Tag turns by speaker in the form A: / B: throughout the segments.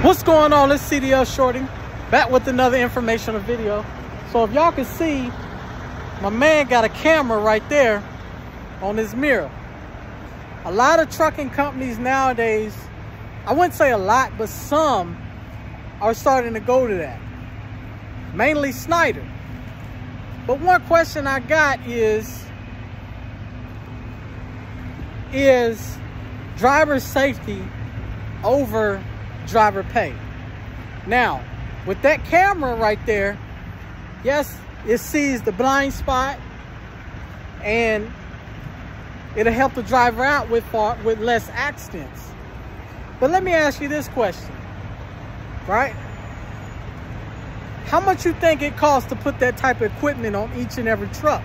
A: What's going on? It's CDL Shorty back with another informational video. So if y'all can see, my man got a camera right there on his mirror. A lot of trucking companies nowadays, I wouldn't say a lot, but some are starting to go to that. Mainly Schneider. But one question I got is driver safety over driver pay? Now, with that camera right there, yes, it sees the blind spot and it'll help the driver out with less accidents. But let me ask you this question, right? How much you think it costs to put that type of equipment on each and every truck?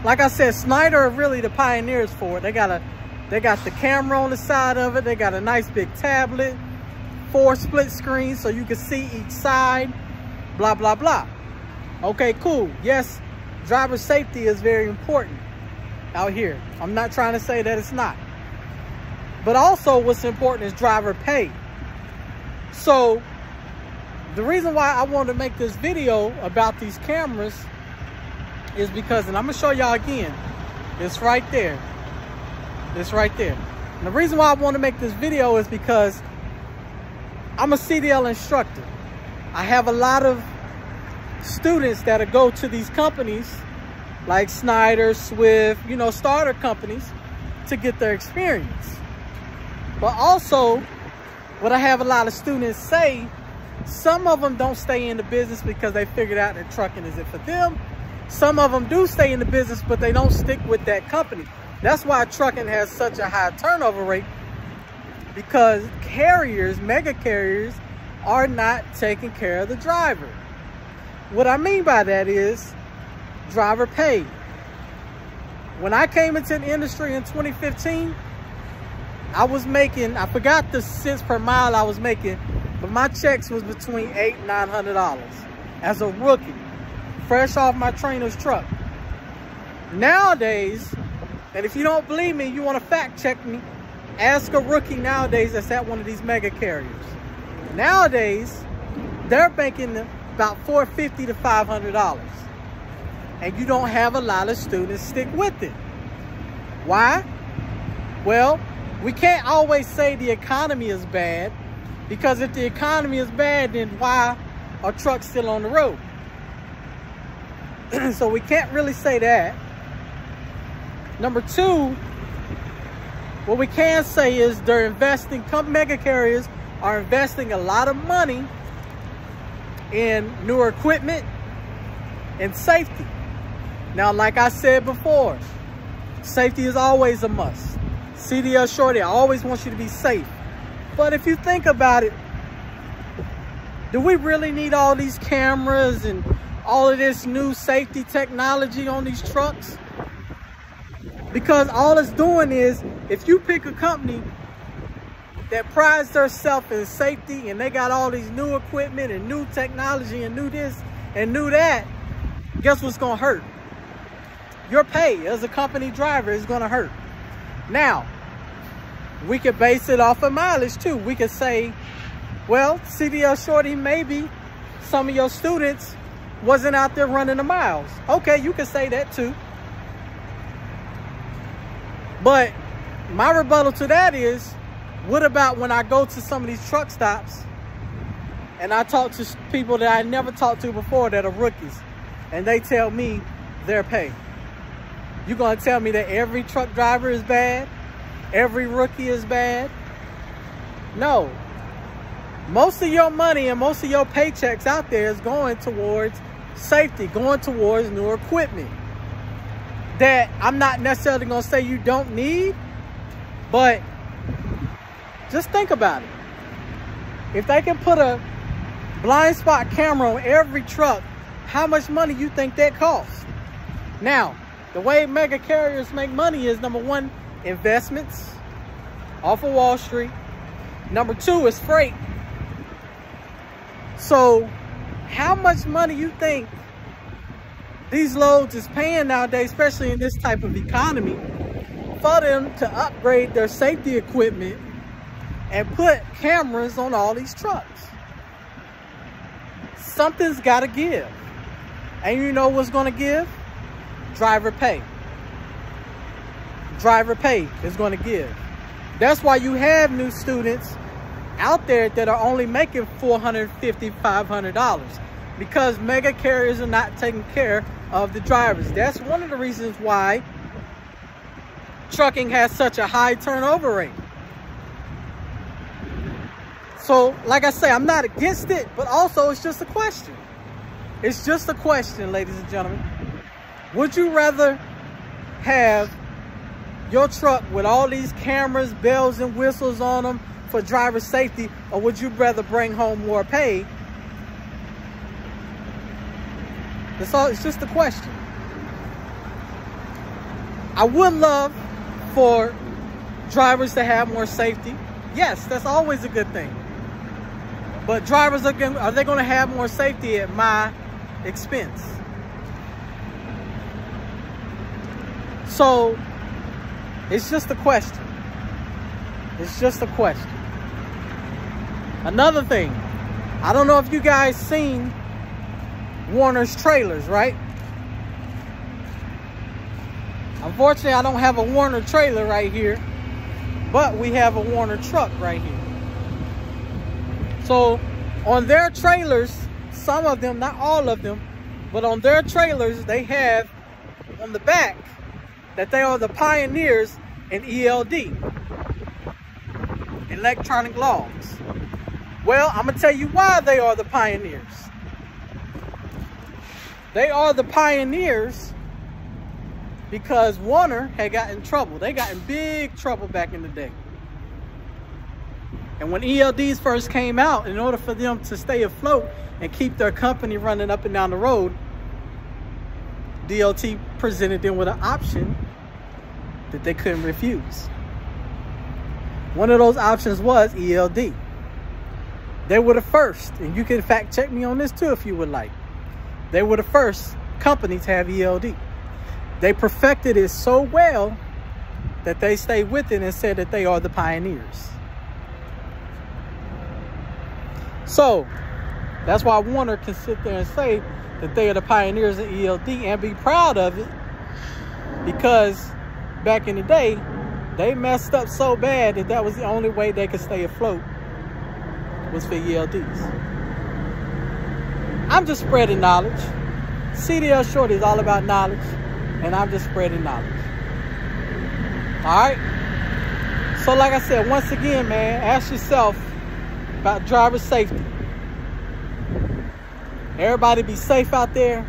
A: Like I said, Schneider are really the pioneers for it. They got the camera on the side of it. They got a nice big tablet, 4 split screens so you can see each side, blah, blah, blah. Okay, cool. Yes, driver safety is very important out here. I'm not trying to say that it's not. But also what's important is driver pay. So the reason why I wanted to make this video about these cameras is because, and I'm gonna show y'all again, it's right there. It's right there. And the reason why I want to make this video is because I'm a CDL instructor. I have a lot of students that go to these companies like Schneider, Swift, you know, starter companies to get their experience. But also, what I have a lot of students say, some of them don't stay in the business because they figured out that trucking isn't for them. Some of them do stay in the business, but they don't stick with that company. That's why trucking has such a high turnover rate, because carriers, mega carriers, are not taking care of the driver. What I mean by that is driver pay. When I came into the industry in 2015, I was making, I forgot the cents per mile I was making, but my checks was between $800 and $900 as a rookie, fresh off my trainer's truck. Nowadays, and if you don't believe me, you want to fact check me, ask a rookie nowadays that's at one of these mega carriers. Nowadays, they're making about $450 to $500. And you don't have a lot of students stick with it. Why? Well, we can't always say the economy is bad, because if the economy is bad, then why are trucks still on the road? So we can't really say that. Number two, what we can say is they're investing, mega carriers are investing a lot of money in newer equipment and safety. Now, like I said before, safety is always a must. CDL Shorty, I always want you to be safe. But if you think about it, do we really need all these cameras and all of this new safety technology on these trucks? Because all it's doing is, if you pick a company that prides themselves in safety and they got all these new equipment and new technology and new this and new that, guess what's gonna hurt? Your pay as a company driver is gonna hurt. Now, we could base it off of mileage too. We could say, well, CDL Shorty, maybe some of your students wasn't out there running the miles. Okay, you can say that too. But my rebuttal to that is, what about when I go to some of these truck stops and I talk to people that I never talked to before that are rookies, and they tell me their pay? You gonna tell me that every truck driver is bad? Every rookie is bad? No. Most of your money and most of your paychecks out there is going towards safety, going towards newer equipment that I'm not necessarily gonna say you don't need, but just think about it. If they can put a blind spot camera on every truck, how much money you think that costs? Now, the way mega carriers make money is, number one, investments off of Wall Street. Number two is freight. So how much money you think these loads is paying nowadays, especially in this type of economy, for them to upgrade their safety equipment and put cameras on all these trucks. Something's got to give. And you know what's going to give? Driver pay. Driver pay is going to give. That's why you have new students out there that are only making $450, $500, because mega carriers are not taking care of the drivers. That's one of the reasons why trucking has such a high turnover rate. So, like I say, I'm not against it, but also it's just a question. It's just a question, ladies and gentlemen. Would you rather have your truck with all these cameras, bells and whistles on them for driver safety, or would you rather bring home more pay? That's all. It's just a question. I would love for drivers to have more safety. Yes, that's always a good thing. But drivers are they going to have more safety at my expense? So it's just a question. It's just a question. Another thing, I don't know if you guys seen Warner's trailers, right? Unfortunately, I don't have a Warner trailer right here, but we have a Warner truck right here. So on their trailers, some of them, not all of them, but on their trailers, they have on the back that they are the pioneers in ELD, electronic logs. Well, I'm going to tell you why they are the pioneers. They are the pioneers because Warner had gotten in trouble. They got in big trouble back in the day. And when ELDs first came out, in order for them to stay afloat and keep their company running up and down the road, DOT presented them with an option that they couldn't refuse. One of those options was ELD. They were the first, and you can fact check me on this too if you would like. They were the first company to have ELD. They perfected it so well that they stayed with it and said that they are the pioneers. So that's why Warner can sit there and say that they are the pioneers of ELD and be proud of it, because back in the day, they messed up so bad that that was the only way they could stay afloat was for ELDs. I'm just spreading knowledge. CDL Shorty is all about knowledge, and I'm just spreading knowledge. All right? So like I said, once again, man, ask yourself about driver safety. Everybody be safe out there,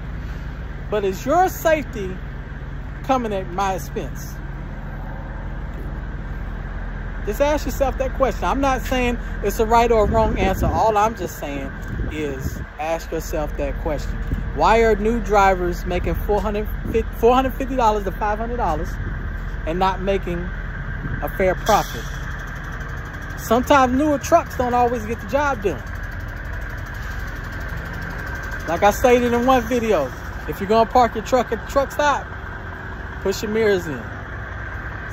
A: but is your safety coming at my expense? Just ask yourself that question. I'm not saying it's a right or a wrong answer. All I'm just saying is ask yourself that question. Why are new drivers making $450 to $500 and not making a fair profit? Sometimes newer trucks don't always get the job done. Like I stated in one video, if you're gonna park your truck at the truck stop, push your mirrors in.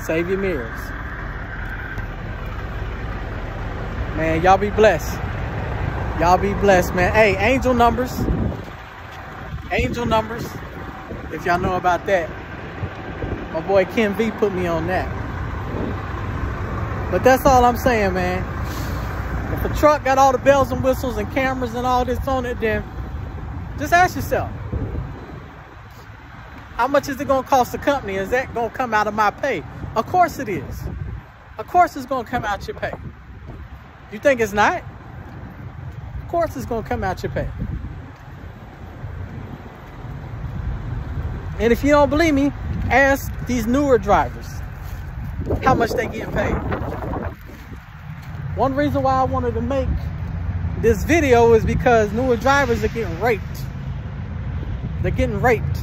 A: Save your mirrors. Man, y'all be blessed. Y'all be blessed, man. Hey, angel numbers. Angel numbers. If y'all know about that. My boy Ken V put me on that. But that's all I'm saying, man. If a truck got all the bells and whistles and cameras and all this on it, then just ask yourself, how much is it going to cost the company? Is that going to come out of my pay? Of course it is. Of course it's going to come out your pay. You think it's not? Of course it's going to come out your pay. And if you don't believe me, ask these newer drivers how much they get paid. One reason why I wanted to make this video is because newer drivers are getting raped. They're getting raped.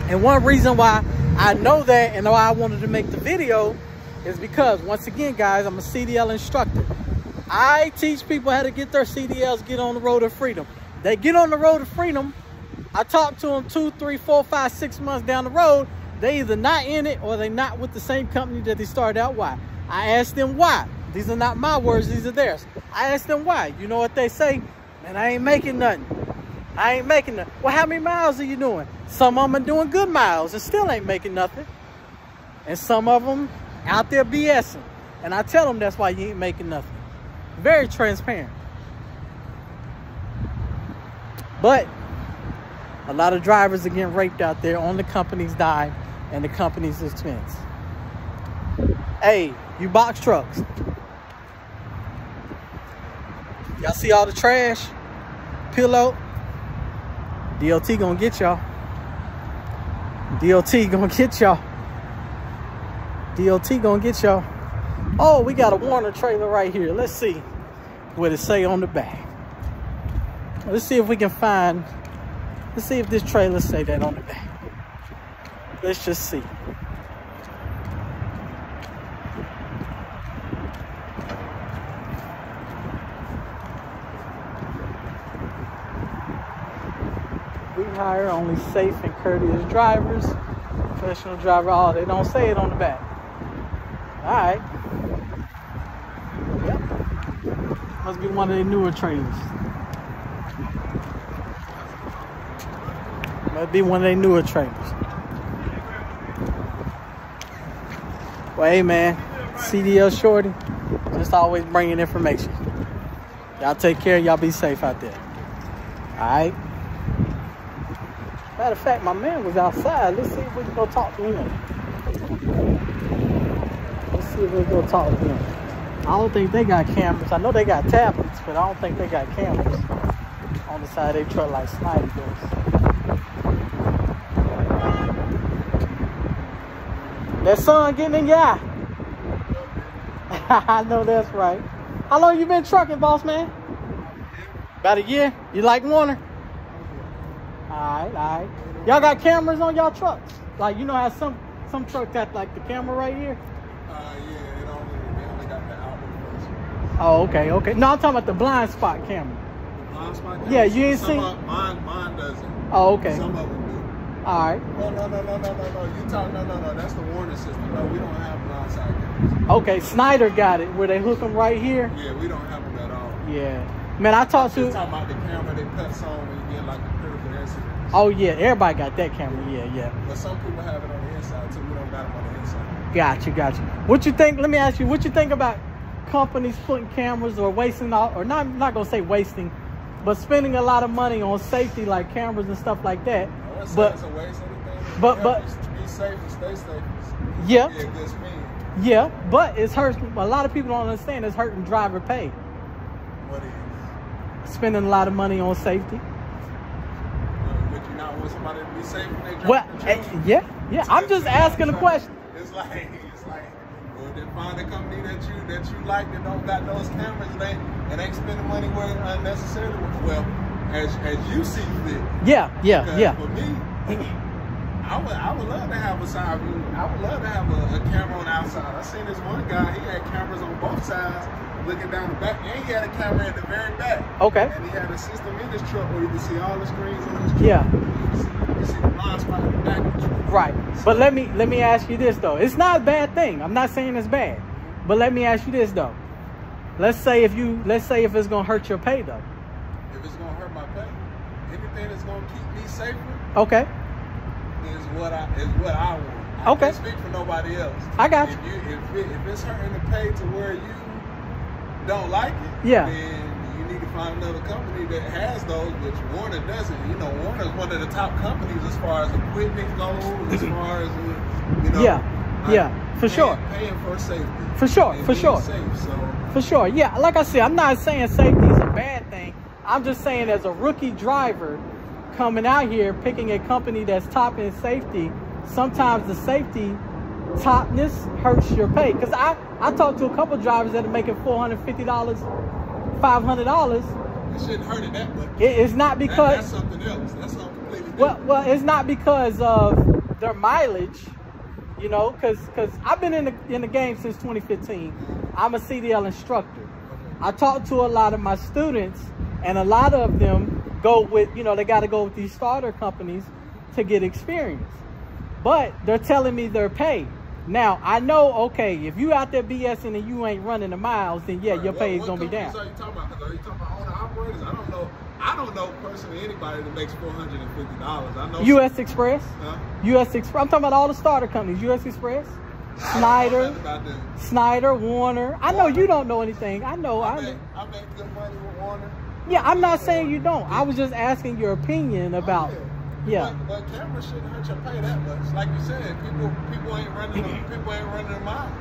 A: And one reason why I know that and why I wanted to make the video is because, once again, guys, I'm a CDL instructor. I teach people how to get their CDLs, get on the road of freedom. They get on the road of freedom. I talk to them 2, 3, 4, 5, 6 months down the road, they either not in it or they not with the same company that they started out. Why? I asked them why. These are not my words, these are theirs. I asked them why. You know what they say? Man, I ain't making nothing. I ain't making nothing. Well, how many miles are you doing? Some of them are doing good miles and still ain't making nothing. And some of them out there BSing. And I tell them that's why you ain't making nothing. Very transparent. But a lot of drivers are getting raped out there on the company's dime and the company's expense. Hey, you box trucks. Y'all see all the trash? Pillow. DOT gonna get y'all. DOT gonna get y'all. DOT gonna get y'all. Oh, we got a Warner trailer right here. Let's see what it say on the back. Let's see if we can find, let's see if this trailer say that on the back. Let's just see. We hire only safe and courteous drivers, professional driver. Oh, they don't say it on the back. All right. Yep. Must be one of the newer trailers. Must be one of their newer trailers. Well, hey man, CDL Shorty, just always bringing information. Y'all take care. Y'all be safe out there. All right. Matter of fact, my man was outside. Let's see if we can go talk to him. Let's see if we can go talk to him. I don't think they got cameras. I know they got tablets, but I don't think they got cameras on the side of their truck like Snyder does. That sun getting in your eye. I know that's right. How long you been trucking, boss man? About a year? You like Warner? All right. Y'all got cameras on y'all trucks? Like, you know how some trucks got like the camera right here?
B: Yeah, they only got the outward version.
A: Oh, okay. No, I'm talking about the blind spot camera.
B: The blind spot camera?
A: Yeah, you ain't seen?
B: Mine doesn't.
A: Oh, okay.
B: Some of them do.
A: All right.
B: No. You talk, no. That's the Warner system. No, we don't have blind side cameras.
A: Okay, Snyder got it where they hook them right here.
B: Yeah, we don't have them at all.
A: Yeah. Man, I talked to...
B: You're talking about the camera that cuts on when you get like a critical incident.
A: Oh, yeah. Everybody got that camera. Yeah.
B: But some people have it on the inside, too. We don't got them on the inside.
A: Got you. What you think? Let me ask you, what you think about companies putting cameras or wasting, or not going to say wasting, but spending a lot of money on safety like cameras and stuff like that?
B: But it's a waste of anything.
A: But
B: be safe and stay safe.
A: Yeah.
B: Be a good spin.
A: Yeah, but it's hurting. A lot of people don't understand it's hurting driver pay.
B: What is?
A: Spending a lot of money on safety.
B: Would you not want somebody to be safe when they drive?
A: Well, yeah. I'm just asking a question.
B: It's like, well, then find a company that you like that don't got those cameras and ain't spending money where unnecessarily. Well, as you see fit.
A: Yeah.
B: For me, I would love to have a side view. I would love to have a camera on the outside. I seen this one guy, he had cameras on both sides looking down the back, and he had a camera at the very back.
A: Okay.
B: And he had a system in his truck where you can see all the screens on his truck.
A: Yeah.
B: You see the blind spot in the back of the truck.
A: Right. But let me ask you this though. It's not a bad thing. I'm not saying it's bad. But let me ask you this though. Let's say if it's gonna hurt your pay though.
B: If it's gonna hurt my pay, anything that's gonna keep me safer.
A: Okay.
B: Is what I want. I
A: Okay.
B: can't speak for nobody else.
A: I got you.
B: If it's hurting the pay to where you don't like it,
A: Yeah.
B: then you need to find another company that has those, which Warner doesn't. You know, Warner is one of the top companies as far as equipment goes, as far as, you know.
A: Yeah, for sure.
B: Paying for safety.
A: For sure.
B: Safe, so.
A: For sure. Yeah, like I said, I'm not saying safety is a bad thing. I'm just saying as a rookie driver coming out here, picking a company that's top in safety, sometimes the safety topness hurts your pay. Because I talked to a couple drivers that are making $450, $500.
B: It shouldn't hurt it that much.
A: It's not because...
B: That's something else. That's something completely different.
A: Well, it's not because of their mileage, you know, because I've been in the game since 2015. I'm a CDL instructor. I talk to a lot of my students, and a lot of them go with, you know, they got to go with these starter companies to get experience. but they're telling me they're paid. Now, I know, okay, if you out there BSing and you ain't running the miles, then yeah, your pay is going to be down.
B: What companies are you talking about? Because are you talking about owner-operators? I don't know personally anybody that makes $450. I know
A: U.S. Express.
B: Huh?
A: U.S. Express. I'm talking about all the starter companies. U.S. Express, Snyder, Warner. I know you don't know anything. I know.
B: I make good money with Warner.
A: Yeah, I'm not saying you don't. I was just asking your opinion about... Yeah.
B: But cameras shouldn't hurt your pay that much. Like you said, people ain't running the miles.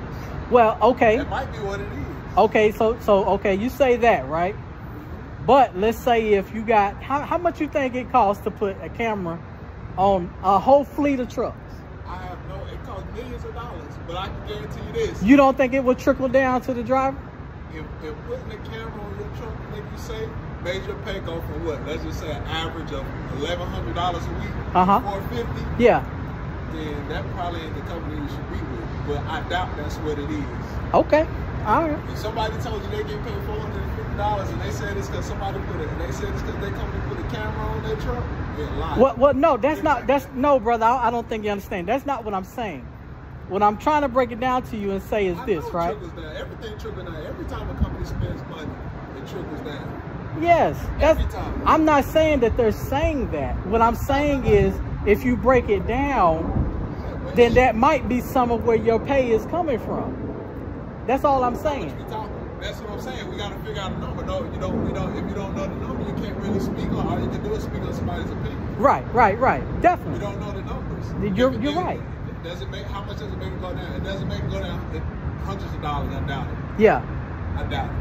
A: Well, okay.
B: That might be what it is.
A: Okay, so okay, you say that, right? But let's say if you got how much you think it costs to put a camera on a whole fleet of trucks?
B: I have no, it costs millions of dollars, but I can guarantee you this.
A: You don't think it would trickle down to the driver?
B: If putting a camera on your truck to make you safe, made your pay go from what? Let's just say an average of $1,100 a week, $450.
A: Yeah.
B: Then that probably ain't the company you should be with. But I doubt that's what it is.
A: Okay. All right.
B: If somebody told you they get paid $450 and they said it's because somebody put it, and they said it's because they come to put a camera on their truck, they're lying.
A: Well, no, no, brother. I don't think you understand. That's not what I'm saying. What I'm trying to break it down to you and say is this, right?
B: Everything trickles down. Every time a company spends money, it trickles down.
A: Yes.
B: Every time.
A: I'm not saying that they're saying that. What I'm saying is, if you break it down, then that might be some of where your pay is coming from. That's all I'm saying.
B: That's what I'm saying. We got to figure out a number. No, if you don't know the number, you can't really speak on. All you can do is speak on somebody's opinion.
A: Right. Definitely.
B: You don't know the numbers.
A: You're right.
B: Does it make, how much does it make it go down? It doesn't make it go down hundreds of dollars. I doubt it.
A: Yeah.
B: I doubt it.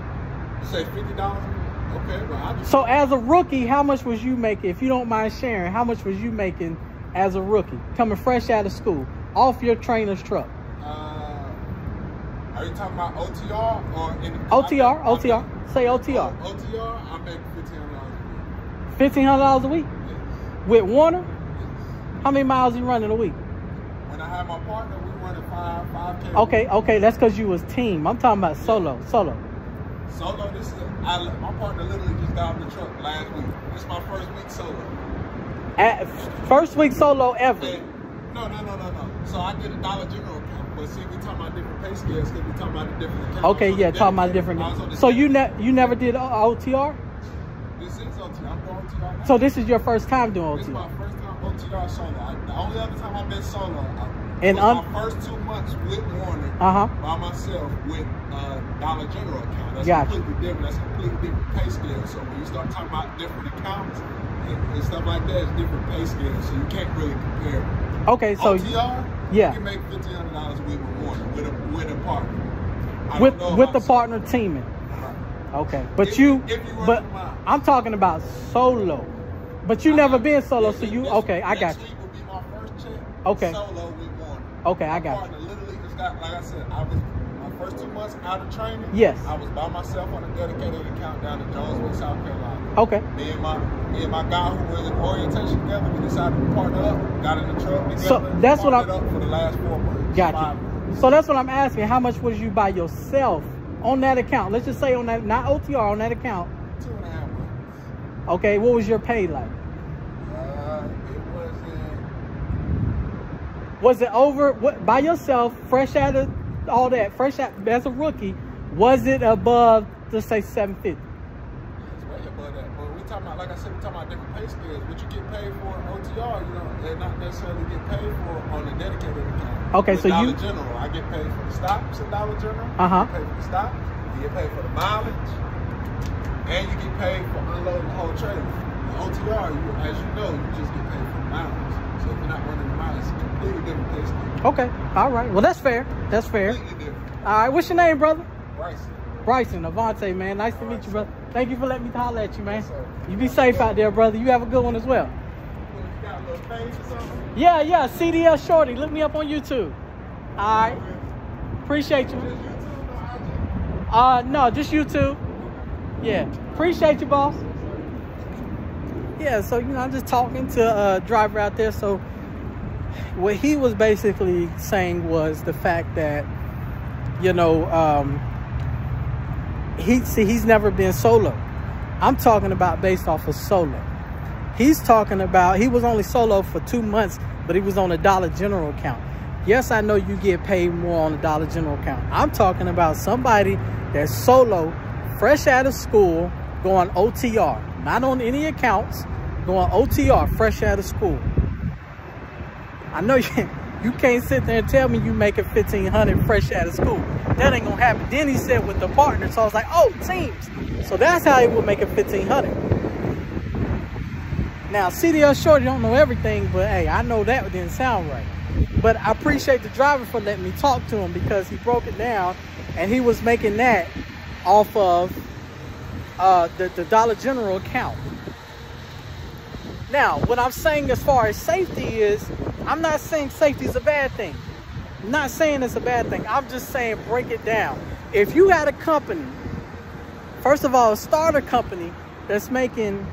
B: You say $50? Okay, well, I just...
A: So as a rookie, how much was you making, if you don't mind sharing, how much was you making as a rookie, coming fresh out of school, off your trainer's truck?
B: Are you talking about OTR or...
A: OTR. Say OTR.
B: OTR, I make $1,500 a week.
A: $1,500 a week?
B: Yes.
A: With Warner?
B: Yes.
A: How many miles you running a week?
B: When I had my partner, we running 5K.
A: Okay, that's because you was team. I'm talking about solo.
B: Solo, this is my partner literally just got off the truck last week. This is my first week solo.
A: First week solo ever?
B: And, no. So I did a Dollar General account, but see, we talking about different pay scales because we talking about the different accounts.
A: Okay, yeah, talking about different. So you never did OTR?
B: This is OTR. I'm doing OTR now.
A: So this is your first time doing OTR?
B: This is my first time OTR solo. The only other time I've been solo
A: and
B: was my first 2 months with Warner by myself with Dollar General account. That's completely different. That's completely different pay scale. So when you start talking about different accounts and stuff like that, it's different pay scales. So you can't really compare them.
A: Okay, so
B: OTR, you can make $1,500 a week with Warner with a partner.
A: With the partner teaming.
B: Right.
A: Okay, but I'm talking about solo. But you never been solo, so you okay? I got you.
B: Next week will be my first check.
A: Okay.
B: Solo with Warner.
A: Okay, I got you.
B: My partner literally just got, like I said, I was my first 2 months out of training.
A: Yes.
B: I was by myself on a dedicated account down in Jonesville, South Carolina.
A: Okay.
B: Me and my guy who was in orientation together, we decided to partner up, got in the truck together.
A: So that's what I'm
B: up for the last 4 months.
A: Got you. So that's what I'm asking. How much was you by yourself on that account? Let's just say on that, not OTR, on that account.
B: 2.5 months.
A: Okay. What was your pay like? Was it over by yourself, fresh out of all that, fresh out as a rookie? Was it above, let's say, $750?
B: It's way above that. But we talking about, like I said, we talking about different pay scales. What you get paid for in OTR, they're not necessarily get paid for on a dedicated account.
A: Okay, so
B: Dollar General, I get paid for the stops at Dollar General. You get paid for the stop. You get paid for the mileage, and you get paid for unloading the whole trailer. In OTR, as you know, you just get paid for the mileage. So if you're not running the mileage, it's a completely different pay scale. Okay, all right. Well, that's fair. That's fair. Completely different.
A: All right, what's your name, brother?
B: Bryson,
A: Avante, man. Nice to meet you, brother. Thank you for letting me holler at you, man.
B: Yes,
A: you be safe out there, brother. You have a good one as well.
B: You got a little page or something?
A: Yeah, CDL Shorty. Look me up on YouTube. All right. Appreciate you. No, just YouTube. Yeah. Appreciate you, boss. Yeah, so, I'm just talking to a driver out there. So what he was basically saying was the fact that, he's never been solo. I'm talking about based off of solo. He's talking about he was only solo for 2 months but he was on a Dollar General account. Yes, I know you get paid more on a Dollar General account. I'm talking about somebody that's solo, fresh out of school, going OTR. Not on any accounts, going OTR, fresh out of school. I know you can't sit there and tell me you making $1,500 fresh out of school. That ain't gonna happen. Then he said with the partner, so I was like, oh, teams. So that's how he would make it $1,500. Now, CDL Shorty don't know everything, but hey, I know that didn't sound right. But I appreciate the driver for letting me talk to him, because he broke it down and he was making that off of the Dollar General account. Now, what I'm saying as far as safety is, I'm not saying safety is a bad thing. I'm not saying it's a bad thing. I'm just saying break it down. If you had a company, first of all, a starter company that's making,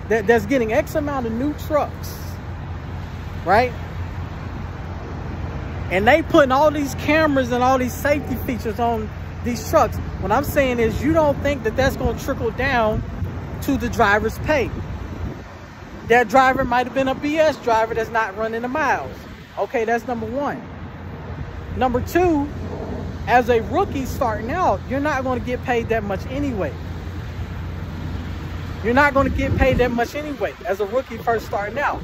A: that's getting X amount of new trucks, right? And they putting all these cameras and all these safety features on these trucks. What I'm saying is, you don't think that that's going to trickle down to the driver's pay. That driver might have been a BS driver that's not running the miles. Okay, that's number one. Number two, as a rookie starting out, you're not going to get paid that much anyway. You're not going to get paid that much anyway as a rookie first starting out.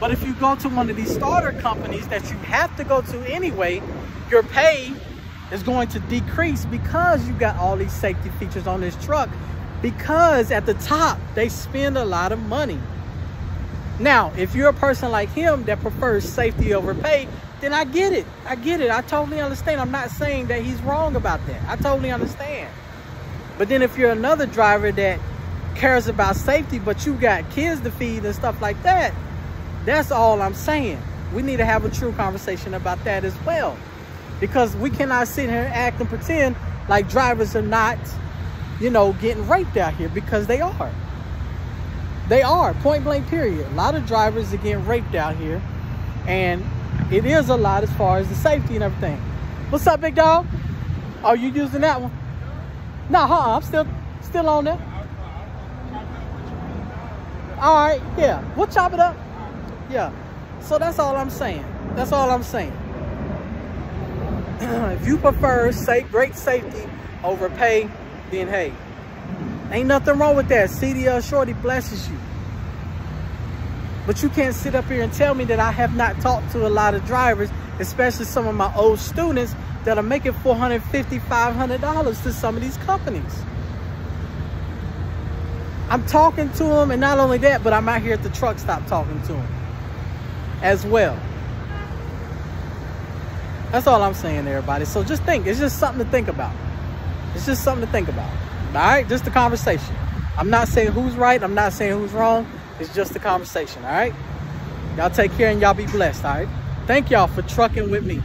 A: But if you go to one of these starter companies that you have to go to anyway, your pay is going to decrease, because you got all these safety features on this truck, because at the top, they spend a lot of money. Now, if you're a person like him that prefers safety over pay, then I get it. I get it. I totally understand. I'm not saying that he's wrong about that. I totally understand. But then if you're another driver that cares about safety, but you got kids to feed and stuff like that, that's all I'm saying. We need to have a true conversation about that as well. Because we cannot sit here and act and pretend like drivers are not, you know, getting raped out here, because they are. They are, point blank period. A lot of drivers are getting raped out here, and it is a lot as far as the safety and everything. What's up, big dog? Are you using that one? No, I'm still on there. All right, yeah, we'll chop it up. Yeah, so that's all I'm saying. That's all I'm saying. If you prefer great safety over pay, then hey, ain't nothing wrong with that. CDL Shorty blesses you. But you can't sit up here and tell me that I have not talked to a lot of drivers, especially some of my old students that are making $450, $500 to some of these companies. I'm talking to them, and not only that, but I'm out here at the truck stop talking to them as well. That's all I'm saying, everybody. So just think. It's just something to think about. It's just something to think about. All right? Just a conversation. I'm not saying who's right. I'm not saying who's wrong. It's just a conversation. All right? Y'all take care and y'all be blessed. All right? Thank y'all for trucking with me.